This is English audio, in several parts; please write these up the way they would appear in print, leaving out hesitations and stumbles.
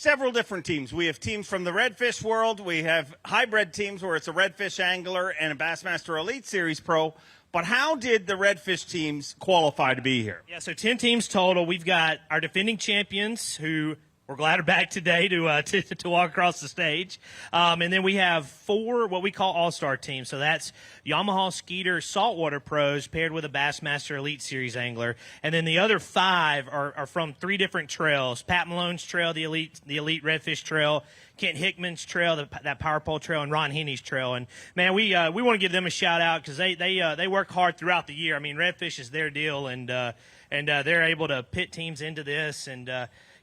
several different teams. We have teams from the Redfish world. We have hybrid teams where it's a Redfish angler and a Bassmaster Elite Series Pro. But how did the Redfish teams qualify to be here? Yeah, so 10 teams total. We've got our defending champions who we're glad are back today to walk across the stage. And then we have 4 what we call all-star teams. So that's Yamaha, Skeeter, Saltwater Pros paired with a Bassmaster Elite Series angler. And then the other 5 are from 3 different trails. Pat Malone's trail, the elite Redfish trail, Kent Hickman's trail, that Power Pole trail, and Ron Henney's trail. And, man, we want to give them a shout-out because they work hard throughout the year. I mean, Redfish is their deal, and they're able to pit teams into this and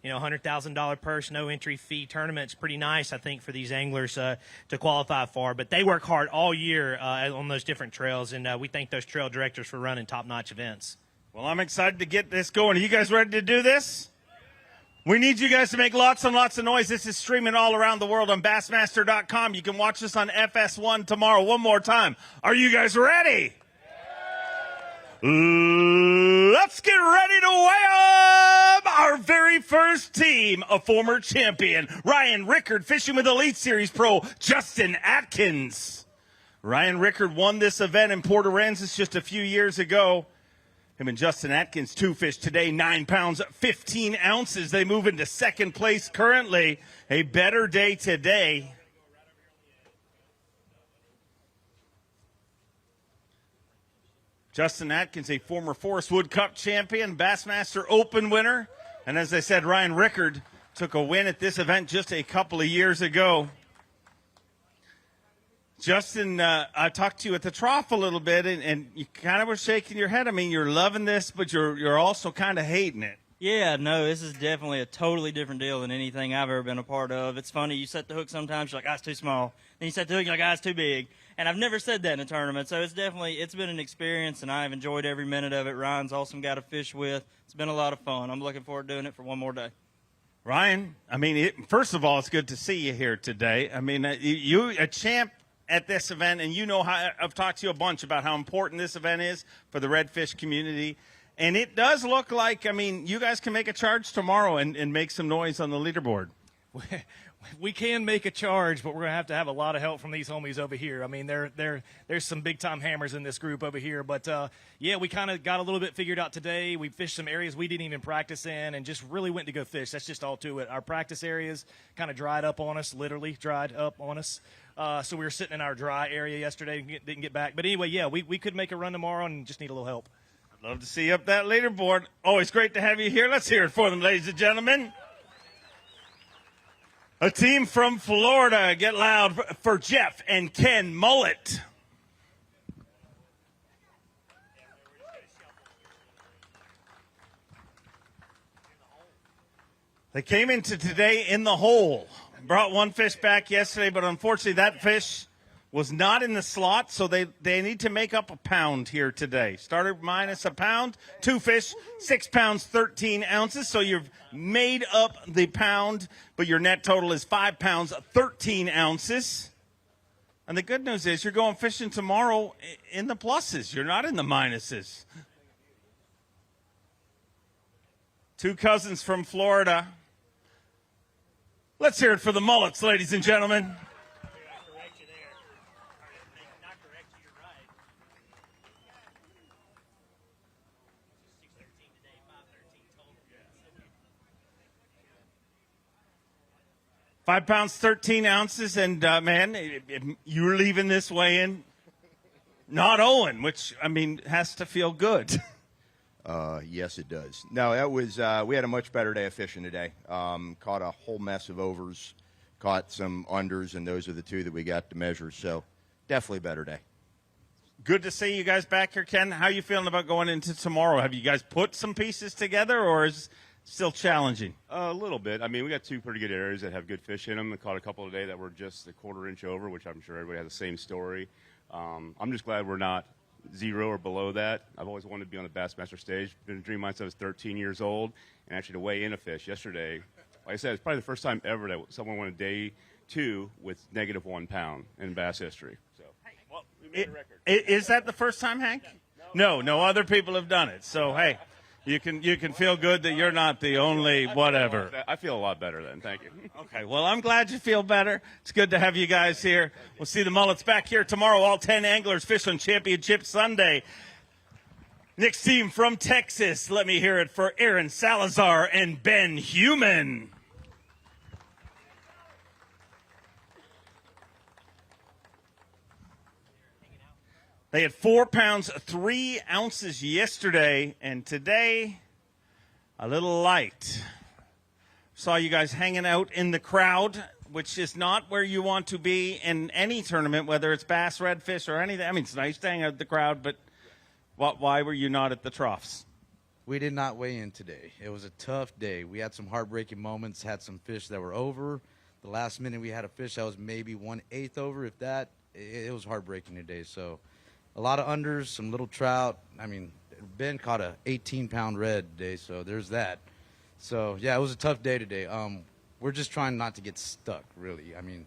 $100,000 purse, no entry fee tournament's pretty nice, I think, for these anglers to qualify for. But they work hard all year on those different trails, and we thank those trail directors for running top-notch events. Well, I'm excited to get this going. Are you guys ready to do this? We need you guys to make lots and lots of noise. This is streaming all around the world on Bassmaster.com. You can watch this on FS1 tomorrow. One more time. Are you guys ready? Let's get ready to weigh up our very first team, a former champion, Ryan Rickard, fishing with Elite Series Pro, Justin Atkins. Ryan Rickard won this event in Port Aransas just a few years ago. Him and Justin Atkins, 2 fish today, 9 pounds, 15 ounces. They move into second place currently. A better day today. Justin Atkins, a former Forest Wood Cup champion, Bassmaster Open winner. And as I said, Ryan Rickard took a win at this event just a couple of years ago. Justin, I talked to you at the trough a little bit, and you kind of were shaking your head. I mean, you're loving this, but you're also kind of hating it. Yeah, no, this is definitely a totally different deal than anything I've ever been a part of. It's funny, you set the hook sometimes, you're like, it's too small. Then you set the hook, you're like, it's too big. And I've never said that in a tournament, so it's been an experience, and I've enjoyed every minute of it. Ryan's awesome guy to fish with. It's been a lot of fun. I'm looking forward to doing it for one more day. Ryan, I mean, first of all, it's good to see you here today. I mean, you a champ at this event, and you know how I've talked to you a bunch about how important this event is for the Redfish community. And it does look like, I mean, you guys can make a charge tomorrow and make some noise on the leaderboard. We can make a charge, but we're going to have a lot of help from these homies over here. I mean, there's some big-time hammers in this group over here. But, yeah, we kind of got a little bit figured out today. We fished some areas we didn't even practice in and just really went to go fish. That's just all to it. Our practice areas kind of dried up on us, literally dried up on us. So we were sitting in our dry area yesterday and didn't get back. But anyway, yeah, we could make a run tomorrow and just need a little help. I'd love to see you up that leaderboard. Always great to have you here. Let's hear it for them, ladies and gentlemen. A team from Florida. Get loud for Jeff and Ken Mullet. They came into today in the hole. Brought 1 fish back yesterday, but unfortunately that fish was not in the slot, so they need to make up a pound here today. Started minus a pound, 2 fish, 6 pounds, 13 ounces. So you've made up the pound, but your net total is 5 pounds, 13 ounces. And the good news is you're going fishing tomorrow in the pluses. You're not in the minuses. 2 cousins from Florida. Let's hear it for the Mullets, ladies and gentlemen. 5 pounds, 13 ounces, and, man, you're leaving this weigh-in not owing, which, I mean, has to feel good. Yes, it does. No, that was we had a much better day of fishing today. Caught a whole mess of overs, caught some unders, and those are the 2 that we got to measure. So definitely a better day. Good to see you guys back here, Ken. How are you feeling about going into tomorrow? Have you guys put some pieces together, or is it still challenging? A little bit. I mean, we got 2 pretty good areas that have good fish in them. I caught a couple today that were just a 1/4 inch over, which I'm sure everybody has the same story. I'm just glad we're not 0 or below that. I've always wanted to be on the Bassmaster stage. Been a dream of mine since I was 13 years old, and actually to weigh in a fish yesterday, like I said, it's probably the first time ever that someone won a day 2 with -1 pound in bass history. So, well, we made a record. Is that the first time, Hank? No, other people have done it. So, hey, You can feel good that you're not the only whatever. I feel a lot better then. Thank you. Okay, well, I'm glad you feel better. It's good to have you guys here. We'll see the Mullets back here tomorrow. All 10 anglers fish on Championship Sunday. Next team from Texas. Let me hear it for Aaron Salazar and Ben Human. They had 4 pounds 3 ounces yesterday, and today a little light. Saw you guys hanging out in the crowd, which is not where you want to be in any tournament, whether it's bass, redfish, or anything. I mean, it's nice to hang out at the crowd, but why were you not at the troughs? We did not weigh in today. It was a tough day. We had some heartbreaking moments, had some fish that were over. The last minute we had a fish that was maybe 1/8 over, if that. It was heartbreaking today, so... A lot of unders, some little trout. I mean, Ben caught a 18-pound red today, so there's that. So, yeah, it was a tough day today. We're just trying not to get stuck, really. I mean,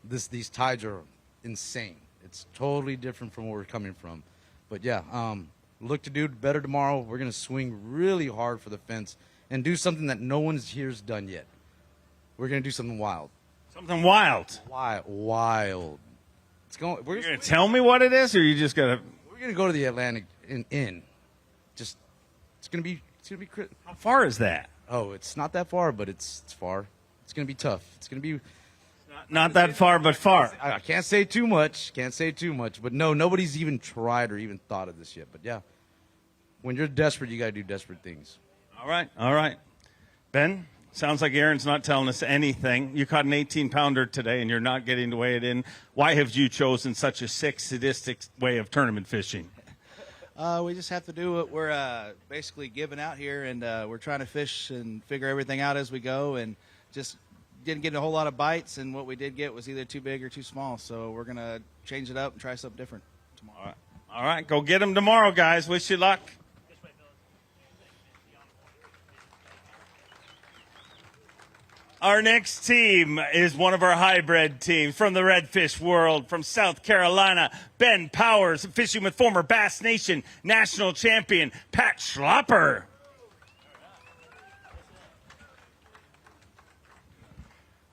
these tides are insane. It's totally different from where we're coming from. But, yeah, look to do better tomorrow. We're going to swing really hard for the fence and do something that no one's here's done yet. We're going to do something wild. Something wild. Wild. We're going to tell me what it is, or you just going to... We're going to go to the Atlantic in. Just, it's going to be... How far is that? Oh, it's not that far, but it's far. It's going to be tough. It's going to be... Not that far, but far. I can't say too much. But no, nobody's even tried or even thought of this yet. But yeah, when you're desperate, you got to do desperate things. All right. Ben? Sounds like Aaron's not telling us anything. You caught an 18-pounder today, and you're not getting to weigh it in. Why have you chosen such a sick, sadistic way of tournament fishing? We just have to do what we're basically giving out here, and we're trying to fish and figure everything out as we go, and just didn't get a whole lot of bites, and what we did get was either too big or too small. So we're going to change it up and try something different tomorrow. All right, go get them tomorrow, guys. Wish you luck. Our next team is one of our hybrid teams from the Redfish world, from South Carolina. Ben Powers, fishing with former Bass Nation national champion Pat Schopper.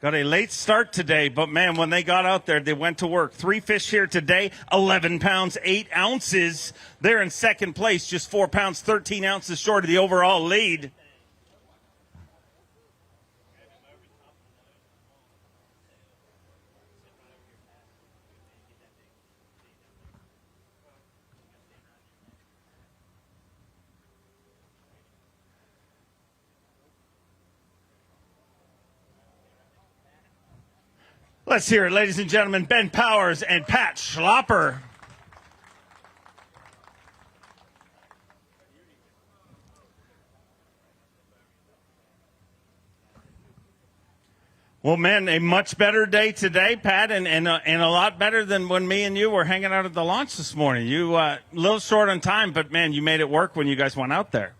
Got a late start today, but man, when they got out there, they went to work. 3 fish here today, 11 pounds, 8 ounces. They're in second place, just 4 pounds, 13 ounces short of the overall lead. Let's hear it, ladies and gentlemen, Ben Powers and Pat Schopper. Well, man, a much better day today, Pat, and a lot better than when me and you were hanging out at the launch this morning. You a little short on time, but, man, you made it work when you guys went out there.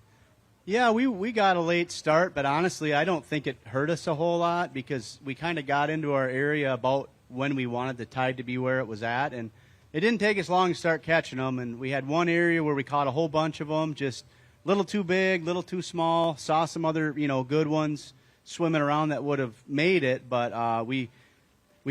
Yeah, we got a late start, but honestly, I don't think it hurt us a whole lot because we kind of got into our area about when we wanted the tide to be where it was at, and it didn't take us long to start catching them. And we had one area where we caught a whole bunch of them, just a little too big, little too small. Saw some other, good ones swimming around that would have made it, but we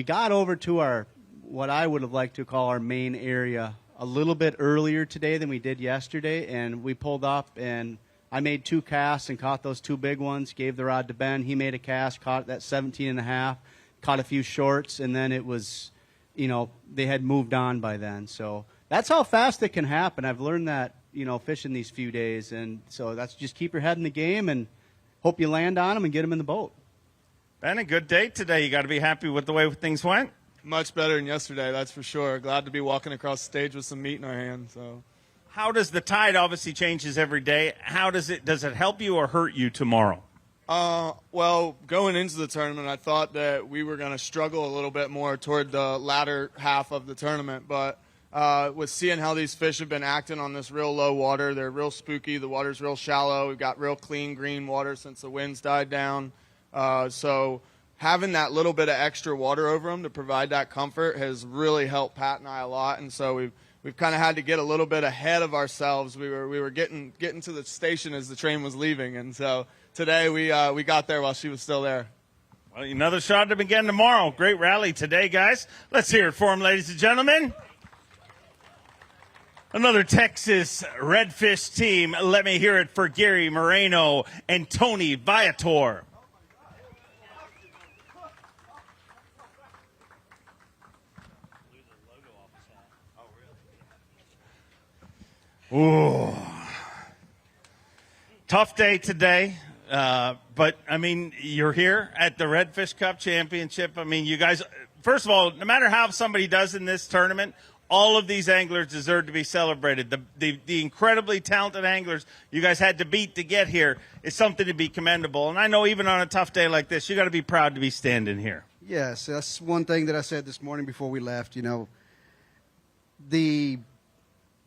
got over to our what I would have liked to call our main area a little bit earlier today than we did yesterday, and we pulled up and I made 2 casts and caught those 2 big ones, gave the rod to Ben. He made a cast, caught that 17.5, caught a few shorts, and then it was, they had moved on by then. So that's how fast it can happen. I've learned that, fishing these few days. And so that's just keep your head in the game and hope you land on them and get them in the boat. Ben, a good day today. You got to be happy with the way things went? Much better than yesterday, that's for sure. Glad to be walking across the stage with some meat in our hand. So. How does the tide obviously changes every day? How does it help you or hurt you tomorrow? Well, going into the tournament, I thought that we were going to struggle a little bit more toward the latter half of the tournament. But with seeing how these fish have been acting on this real low water, they're real spooky. The water's real shallow. We've got real clean green water since the winds died down. So having that little bit of extra water over them to provide that comfort has really helped Pat and I a lot. And so we've kind of had to get a little bit ahead of ourselves. We were getting to the station as the train was leaving, and so today we got there while she was still there. Well, another shot to begin tomorrow. Great rally today, guys. Let's hear it for them, ladies and gentlemen. Another Texas Redfish team. Let me hear it for Gary Moreno and Tony Viator. Ooh. Tough day today. But, I mean, you're here at the Redfish Cup Championship. I mean, you guys, first of all, no matter how somebody does in this tournament, all of these anglers deserve to be celebrated. The incredibly talented anglers you guys had to beat to get here is something to be commendable. And I know even on a tough day like this, you got to be proud to be standing here. Yes, that's one thing that I said this morning before we left. You know, the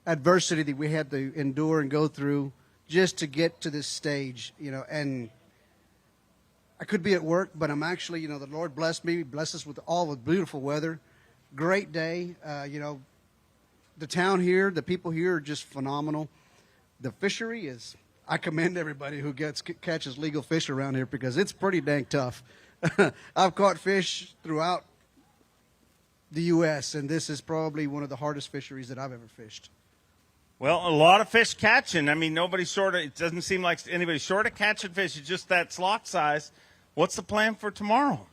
adversity that we had to endure and go through just to get to this stage, you know, and I could be at work, but I'm actually, you know, the Lord blessed me, blessed us with all the beautiful weather. Great day. You know, the town here, the people here are just phenomenal. The fishery is, I commend everybody who catches legal fish around here because it's pretty dang tough. I've caught fish throughout the U.S., and this is probably one of the hardest fisheries that I've ever fished. Well, a lot of fish catching. I mean, nobody's short of, it doesn't seem like anybody's short of catching fish. It's just that slot size. What's the plan for tomorrow?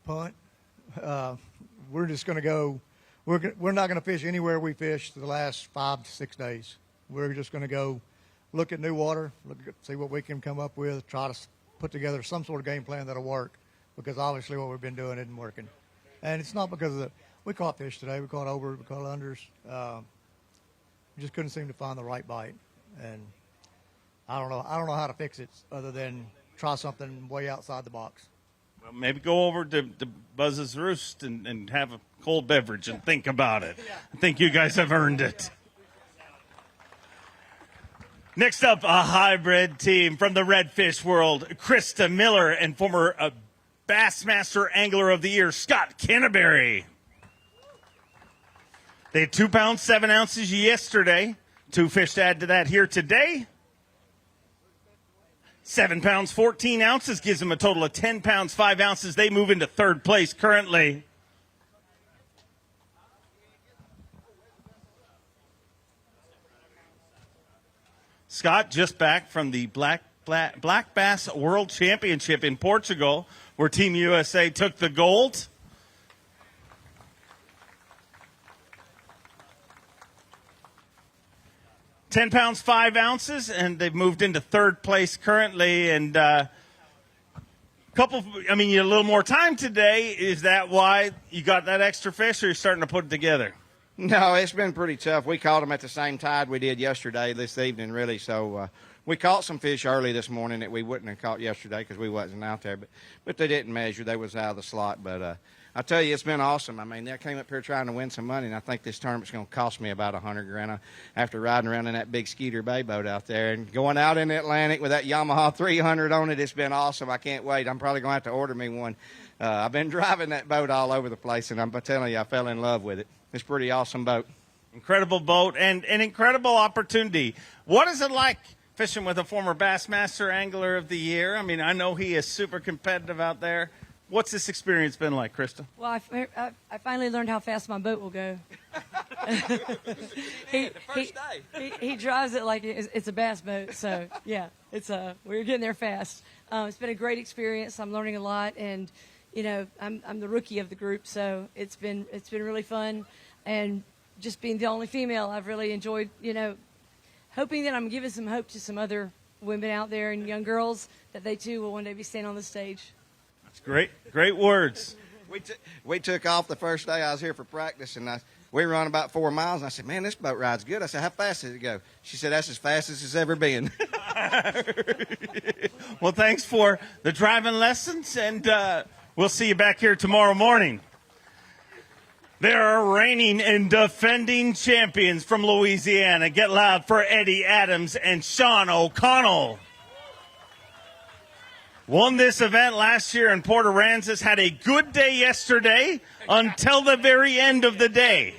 Punt. We're just going to go. We're not going to fish anywhere we fished the last 5 to 6 days. We're just going to go look at new water, see what we can come up with, try to put together some sort of game plan that'll work, because obviously what we've been doing isn't working. And it's not because of we caught fish today. We caught over, we caught unders. We just couldn't seem to find the right bite. And I don't know how to fix it other than try something way outside the box. Well, maybe go over to Buzz's Roost and have a cold beverage and think about it. I think you guys have earned it. Next up, a hybrid team from the Redfish world, Krista Miller and former Bassmaster Angler of the Year, Scott Canterberry. They had 2 pounds, 7 ounces yesterday. 2 fish to add to that here today. 7 pounds, 14 ounces gives them a total of 10 pounds, 5 ounces. They move into third place currently. Scott just back from the Black Bass World Championship in Portugal, where Team USA took the gold. £10 pounds, 5 ounces, and they've moved into third place currently. And you a little more time today. Is that why you got that extra fish, or you're starting to put it together? No, it's been pretty tough. We caught them at the same tide we did yesterday, this evening, really. So we caught some fish early this morning that we wouldn't have caught yesterday because we wasn't out there. But they didn't measure. They was out of the slot. But I tell you, it's been awesome. I mean, I came up here trying to win some money, and I think this tournament's going to cost me about $100,000 after riding around in that big Skeeter Bay boat out there and going out in the Atlantic with that Yamaha 300 on it. It's been awesome. I can't wait. I'm probably going to have to order me one. I've been driving that boat all over the place, and I'm telling you, I fell in love with it. It's a pretty awesome boat. Incredible boat and an incredible opportunity. What is it like fishing with a former Bassmaster Angler of the Year? I mean, I know he is super competitive out there. What's this experience been like, Krista? Well, I finally learned how fast my boat will go. He drives it like it's a bass boat. So, yeah, we're getting there fast. It's been a great experience. I'm learning a lot, and you know, I'm the rookie of the group, so it's been really fun, and just being the only female, I've really enjoyed, you know, hoping that I'm giving some hope to some other women out there and young girls that they too will one day be standing on the stage. That's great words. We took off the first day I was here for practice, and we run about 4 miles, and I said, man, this boat ride's good. I said, how fast did it go? She said, that's as fast as it's ever been. Well, thanks for the driving lessons, and we'll see you back here tomorrow morning. There are reigning and defending champions from Louisiana. Get loud for Eddie Adams and Sean O'Connell. Won this event last year in Port Aransas. Had a good day yesterday until the very end of the day.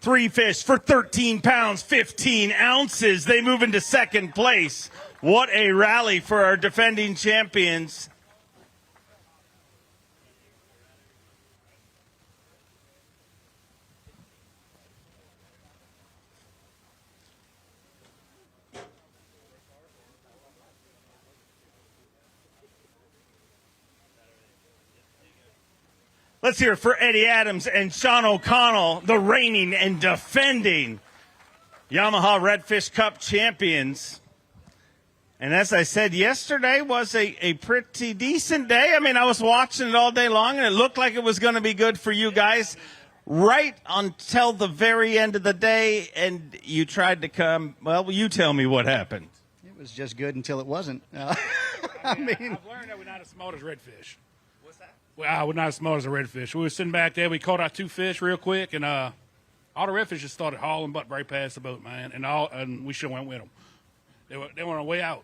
3 fish for 13 pounds, 15 ounces. They move into second place. What a rally for our defending champions. Let's hear it for Eddie Adams and Sean O'Connell, the reigning and defending Yamaha Redfish Cup champions. And as I said, yesterday was a pretty decent day. I mean, I was watching it all day long, and it looked like it was going to be good for you guys right until the very end of the day, and you tried to come. Well, you tell me what happened. It was just good until it wasn't. I mean, I've learned that we're not as smart as redfish. Well, we're not as smart as a redfish. We were sitting back there. We caught our 2 fish real quick, and all the redfish just started hauling butt right past the boat, man. And we should have went with them. They were on their way out.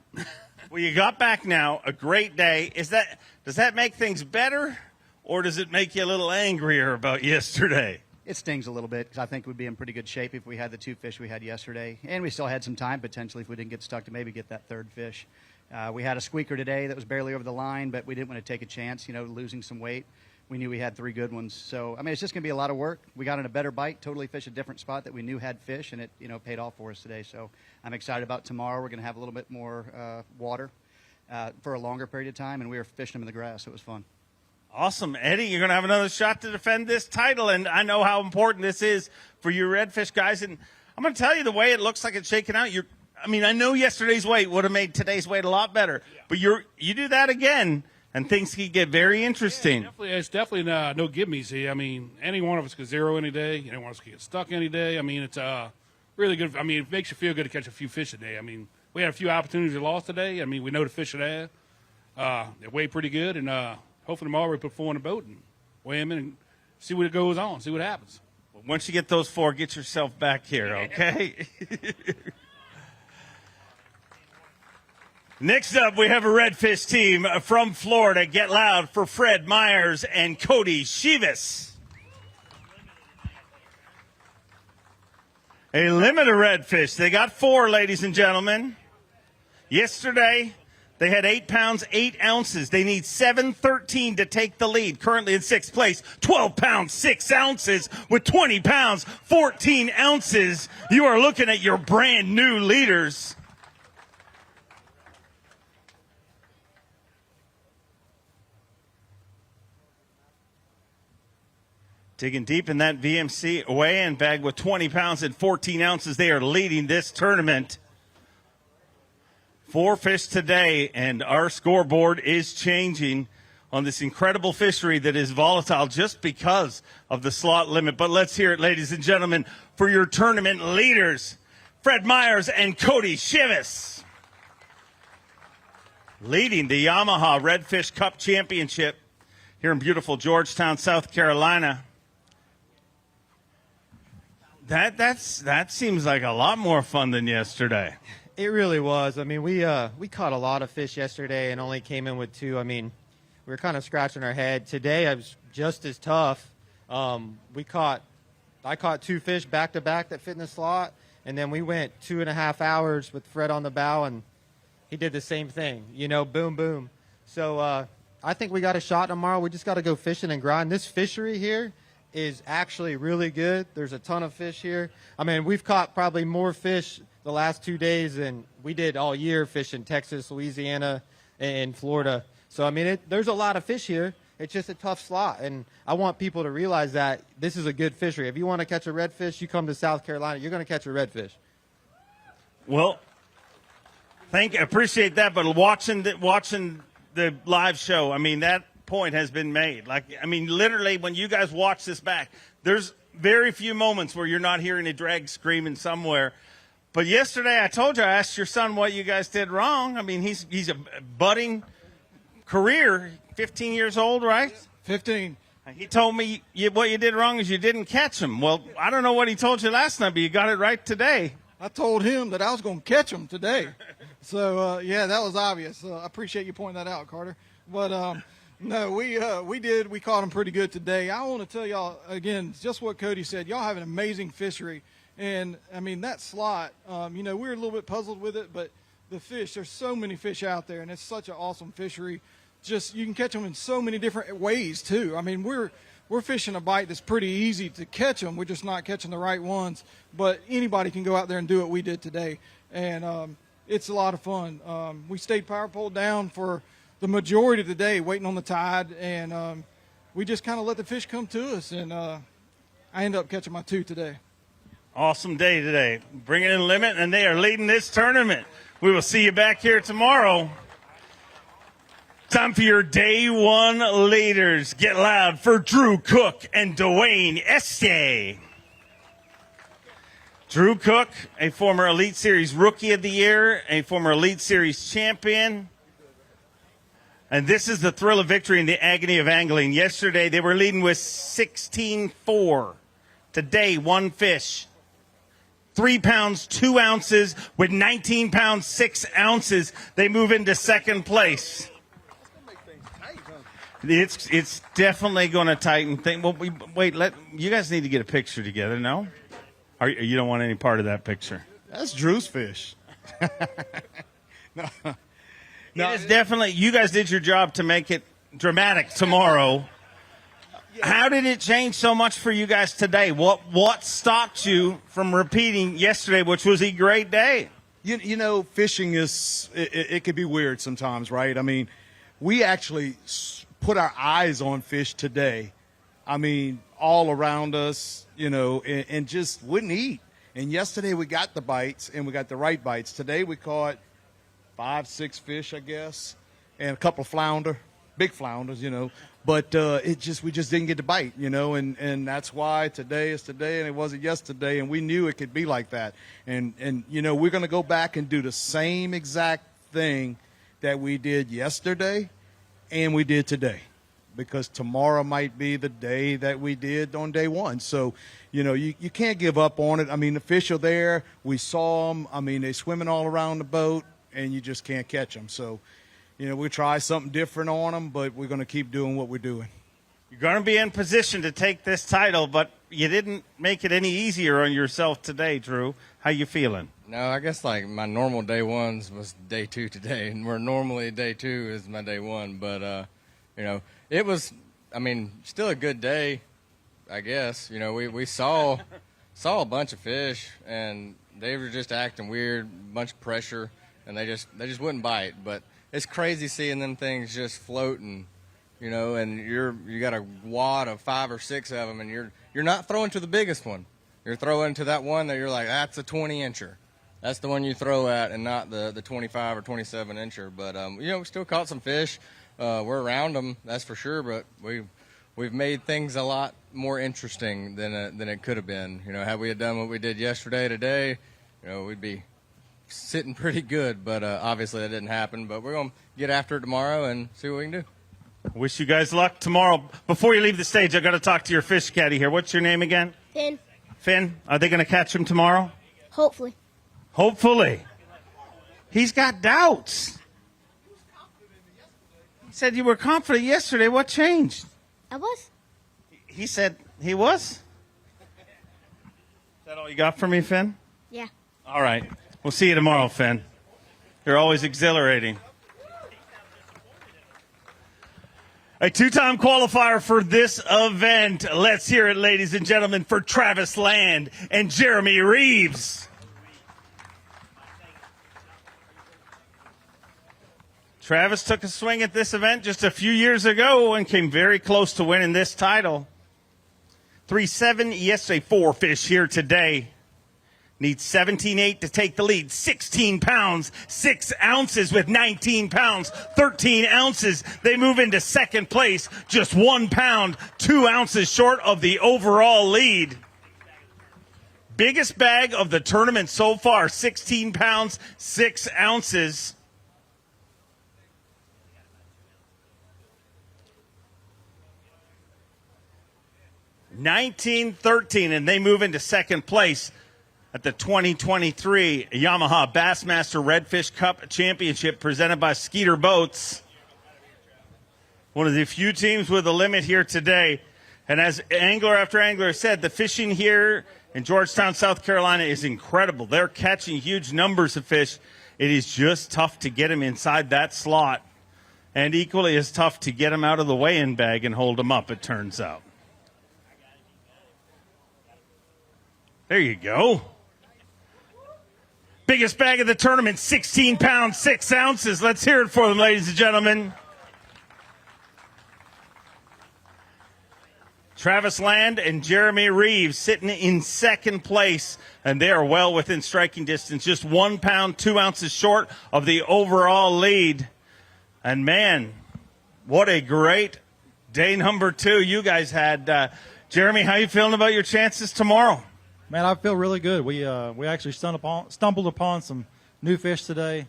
Well, you got back now. A great day. Does that make things better, or does it make you a little angrier about yesterday? It stings a little bit because I think we'd be in pretty good shape if we had the 2 fish we had yesterday. And we still had some time, potentially, if we didn't get stuck, to maybe get that 3rd fish. We had a squeaker today that was barely over the line, but we didn't want to take a chance, losing some weight. We knew we had 3 good ones. So, I mean, it's just going to be a lot of work. We got in a better bite, totally fished a different spot that we knew had fish, and it, paid off for us today. So I'm excited about tomorrow. We're going to have a little bit more water for a longer period of time, and we were fishing them in the grass. So it was fun. Awesome. Eddie, you're going to have another shot to defend this title, and I know how important this is for you redfish guys. And I'm going to tell you the way it looks like it's shaking out. I know yesterday's weight would have made today's weight a lot better, but you do that again, and things can get very interesting. Yeah, it's definitely no give-me's here. I mean, any one of us could zero any day. Any one of us could get stuck any day. I mean, it's really good. I mean, it makes you feel good to catch a few fish a day. I mean, we had a few opportunities we lost today. I mean, we know the fish are there. They weigh pretty good, and hopefully tomorrow we put 4 in the boat and weigh them in and see what goes on, see what happens. Well, once you get those 4, get yourself back here, okay? Next up, we have a redfish team from Florida. Get loud for Fred Meyers and Cody Shivas. A limit of redfish. They got 4, ladies and gentlemen. Yesterday, they had 8 pounds, 8 ounces. They need 713 to take the lead. Currently in 6th place, 12 pounds, 6 ounces with 20 pounds, 14 ounces. You are looking at your brand new leaders. Digging deep in that VMC weigh-in bag with 20 pounds and 14 ounces. They are leading this tournament. 4 fish today, and our scoreboard is changing on this incredible fishery that is volatile just because of the slot limit. But let's hear it, ladies and gentlemen, for your tournament leaders, Fred Meyers and Cody Shivas, leading the Yamaha Redfish Cup Championship here in beautiful Georgetown, South Carolina. That seems like a lot more fun than yesterday. It really was. I mean, we caught a lot of fish yesterday and only came in with 2. I mean, we were kind of scratching our head. Today, it was just as tough. I caught 2 fish back to back that fit in the slot, and then we went 2.5 hours with Fred on the bow, and he did the same thing. Boom, boom. So I think we got a shot tomorrow. We just got to go fishing and grind. This fishery here is actually really good. There's a ton of fish here. I mean, we've caught probably more fish the last 2 days than we did all year fishing Texas, Louisiana, and Florida. So, I mean, there's a lot of fish here. It's just a tough slot, and I want people to realize that this is a good fishery. If you want to catch a redfish, you come to South Carolina, you're going to catch a redfish. Well, appreciate that, but watching the live show, I mean, that point has been made. Literally, when you guys watch this back, there's very few moments where you're not hearing a drag screaming somewhere. But yesterday, I told you, I asked your son what you guys did wrong. I mean, he's a budding career, 15 years old, right? 15. He told me what you did wrong is you didn't catch him. Well, I don't know what he told you last night, but you got it right today. I told him that I was going to catch him today. So, that was obvious. I appreciate you pointing that out, Carter. But, No, we did. We caught them pretty good today. I want to tell y'all again, just what Cody said. Y'all have an amazing fishery, and I mean that slot. You know, we're a little bit puzzled with it, but the fish. There's so many fish out there, and it's such an awesome fishery. Just you can catch them in so many different ways too. I mean, we're fishing a bite that's pretty easy to catch them. We're just not catching the right ones. But anybody can go out there and do what we did today, and it's a lot of fun. We stayed power pole down for the majority of the day waiting on the tide, and we just kind of let the fish come to us, and I ended up catching my 2 today. Awesome day today. Bringing in limit, and they are leading this tournament. We will see you back here tomorrow. Time for your day 1 leaders. Get loud for Drew Cook and Dwayne Estee. Drew Cook, a former Elite Series Rookie of the Year, a former Elite Series champion. And this is the thrill of victory in the agony of angling. Yesterday, they were leading with 16-4. Today, 1 fish. 3 pounds, 2 ounces with 19 pounds, 6 ounces. They move into second place. It's definitely going to tighten things. Well, you guys need to get a picture together, no? Or you don't want any part of that picture? That's Drew's fish. No. It is definitely, you guys did your job to make it dramatic tomorrow. How did it change so much for you guys today? What stopped you from repeating yesterday, which was a great day? You know, fishing it can be weird sometimes, right? I mean, we actually put our eyes on fish today. I mean, all around us, you know, and just wouldn't eat. And yesterday we got the bites, and we got the right bites. Today we caught 5, 6 fish, I guess, and a couple of flounder, big flounders, you know. But we just didn't get the bite, you know, and that's why today is today and it wasn't yesterday, and we knew it could be like that. And you know, we're going to go back and do the same exact thing that we did yesterday and we did today, because tomorrow might be the day that we did on day 1. So, you know, you can't give up on it. I mean, the fish are there. We saw them. I mean, they're swimming all around the boat, and you just can't catch them. So, you know, we try something different on them, but we're going to keep doing what we're doing. You're going to be in position to take this title, but you didn't make it any easier on yourself today, Drew. How you feeling? No, I guess like my normal day 1s was day 2 today, and where normally day 2 is my day 1. But, you know, it was, I mean, still a good day, I guess. You know, we saw a bunch of fish, and they were just acting weird, bunch of pressure, and they just wouldn't bite. But it's crazy seeing them things just floating, you know, and you got a wad of 5 or 6 of them, and you're not throwing to the biggest one. You're throwing to that one that you're like, that's a 20-incher. That's the one you throw at, and not the 25 or 27-incher. But you know, we still caught some fish. We're around them, that's for sure. But we've made things a lot more interesting than it could have been. You know, had we done what we did yesterday, today, you know, we'd be sitting pretty good. But obviously that didn't happen. But we're gonna get after it tomorrow and see what we can do. Wish you guys luck tomorrow. Before you leave the stage, I got to talk to your fish caddy here. What's your name again? Finn. Finn. Are they going to catch him tomorrow? Hopefully. Hopefully. He's got doubts. He said you were confident yesterday. What changed? I was. He said he was? Is that all you got for me, Finn? Yeah. All right. We'll see you tomorrow, Finn. You're always exhilarating. A 2-time qualifier for this event. Let's hear it, ladies and gentlemen, for Travis Land and Jeremy Reeves. Travis took a swing at this event just a few years ago and came very close to winning this title. 3-7 yesterday, 4 fish here today. Needs 17-8 to take the lead. 16 pounds, 6 ounces with 19 pounds, 13 ounces. They move into second place, just 1 pound, 2 ounces short of the overall lead. Biggest bag of the tournament so far, 16 pounds, 6 ounces. $19.13, and they move into second place at the 2023 Yamaha Bassmaster Redfish Cup Championship presented by Skeeter Boats. One of the few teams with a limit here today. And as angler after angler said, the fishing here in Georgetown, South Carolina is incredible. They're catching huge numbers of fish. It is just tough to get them inside that slot. And equally as tough to get them out of the weigh-in bag and hold them up, it turns out. There you go. Biggest bag of the tournament, 16 pounds, 6 ounces. Let's hear it for them, ladies and gentlemen. Travis Land and Jeremy Reeves sitting in second place, and they are well within striking distance, just 1 pound, 2 ounces short of the overall lead. And, man, what a great day number 2 you guys had. Jeremy, how you feeling about your chances tomorrow? Man, I feel really good. We actually stumbled upon some new fish today.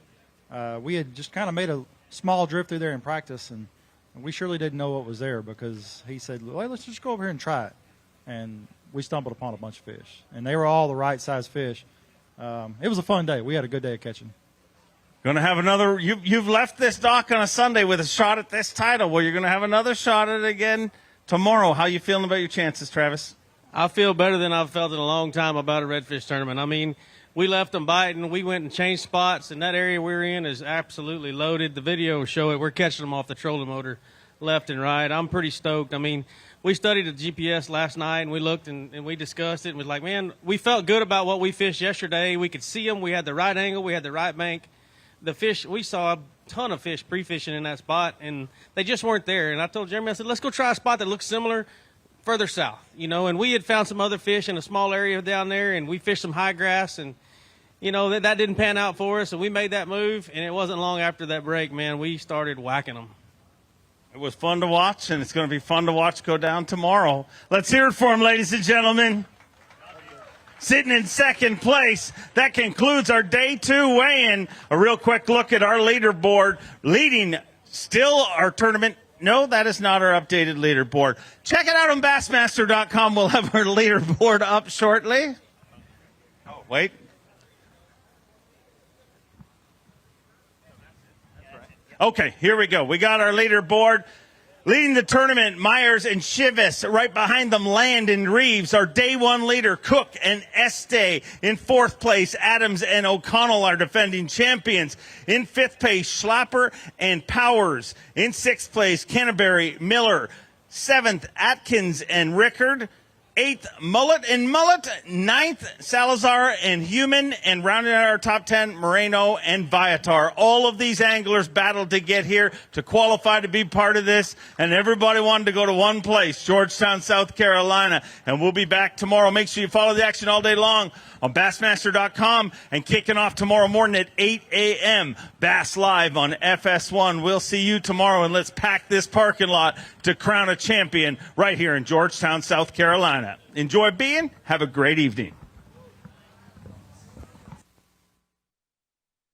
We had just kind of made a small drift through there in practice, and we surely didn't know what was there because he said, well, let's just go over here and try it. And we stumbled upon a bunch of fish, and they were all the right size fish. It was a fun day. We had a good day of catching. Going to have another. You've left this dock on a Sunday with a shot at this title. Well, you're going to have another shot at it again tomorrow. How you feeling about your chances, Travis? I feel better than I've felt in a long time about a redfish tournament. I mean, we left them biting. We went and changed spots, and that area we're in is absolutely loaded. The video will show it. We're catching them off the trolling motor left and right. I'm pretty stoked. I mean, we studied the GPS last night, and we looked and we discussed it, and was like, man, we felt good about what we fished yesterday. We could see them. We had the right angle. We had the right bank. The fish, we saw a ton of fish pre-fishing in that spot, and they just weren't there. And I told Jeremy, I said, let's go try a spot that looks similar further south, you know, and we had found some other fish in a small area down there, and we fished some high grass, and, you know, that didn't pan out for us, and we made that move, and it wasn't long after that break, man, we started whacking them. It was fun to watch, and it's going to be fun to watch go down tomorrow. Let's hear it for him, ladies and gentlemen. Sitting in second place, that concludes our day 2 weigh-in. A real quick look at our leaderboard, leading still our tournament. No, that is not our updated leaderboard. Check it out on Bassmaster.com. We'll have our leaderboard up shortly. Oh, wait. Okay, here we go. We got our leaderboard. Leading the tournament, Meyers and Shivas. Right behind them, Land and Reeves. Our day 1 leader, Cook and Estee. In 4th place, Adams and O'Connell are defending champions. In 5th place, Schopper and Powers. In 6th place, Canterberry, Miller. 7th, Atkins and Rickard. 8th, Mullet and Mullet. 9th, Salazar and Human. And rounding out our top 10, Moreno and Bor. All of these anglers battled to get here to qualify to be part of this. And everybody wanted to go to one place, Georgetown, South Carolina. And we'll be back tomorrow. Make sure you follow the action all day long on Bassmaster.com. And kicking off tomorrow morning at 8 a.m. Bass Live on FS1. We'll see you tomorrow. And let's pack this parking lot to crown a champion right here in Georgetown, South Carolina. Enjoy being. Have a great evening.